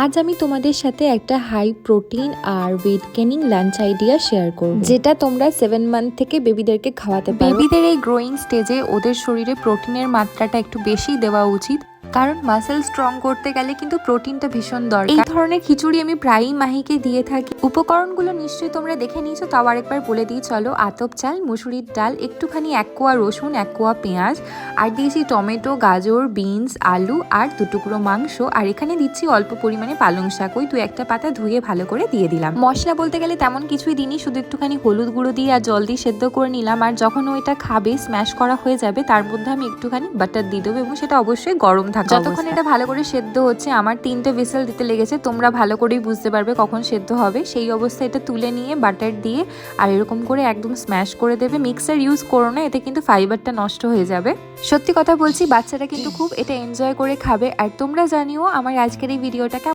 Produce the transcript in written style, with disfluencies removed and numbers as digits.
আজ আমি তোমাদের সাথে একটা হাই প্রোটিন আর weight gaining lunch idea share করব, যেটা তোমরা 7 মান্থ থেকে বেবিদেরকে খাওয়াতে পারো। বেবিদের এই গ্রোয়িং স্টেজে ওদের শরীরে প্রোটিনের মাত্রাটা একটু বেশি দেওয়া উচিত, কারণ মাসেল স্ট্রং করতে গেলে কিন্তু প্রোটিনটা ভীষণ দরকার। এই ধরনের খিচুড়ি আমি প্রায়ই মাহিকে দিয়ে থাকি। উপকরণগুলো নিশ্চয়ই তোমরা দেখে নিয়েছো, তাও আরেকবার বলে দিই চলো। আতপ চাল, মুসুরির ডাল, একটুখানি 1 কোয়া রসুন, 1 কোয়া পেঁয়াজ, আর দিয়েছি টমেটো, গাজর, বিনস, আলু আর 2 টুকরো মাংস। আর এখানে দিচ্ছি অল্প পরিমাণে পালং শাক, ওই 2-1টা পাতা ধুয়ে ভালো করে দিয়ে দিলাম। মশলা বলতে গেলে তেমন কিছুই দিইনি, শুধু একটুখানি হলুদ গুঁড়ো দিয়ে আর জল দিয়ে সেদ্ধ করে নিলাম। আর যখন ওইটা খাবে, স্ম্যাশ করা হয়ে যাবে, তার মধ্যে আমি একটুখানি বাটার দিয়ে দেবো, এবং সেটা অবশ্যই গরম থাকা। যতক্ষণ এটা ভালো করে সেদ্ধ হচ্ছে, আমার 3টে হুইসেল দিতে লেগেছে। তোমরা ভালো করেই বুঝতে পারবে কখন সেদ্ধ হবে। সেই অবস্থায় এটা তুলে নিয়ে বাটার দিয়ে আর এরকম করে একদম স্ম্যাশ করে দেবে। মিক্সার ইউজ করো না, এতে কিন্তু ফাইবারটা নষ্ট হয়ে যাবে। সত্যি কথা বলছি, বাচ্চারা কিন্তু খুব এটা এনজয় করে খাবে। আর তোমরা জানিও আমার আজকের এই ভিডিওটা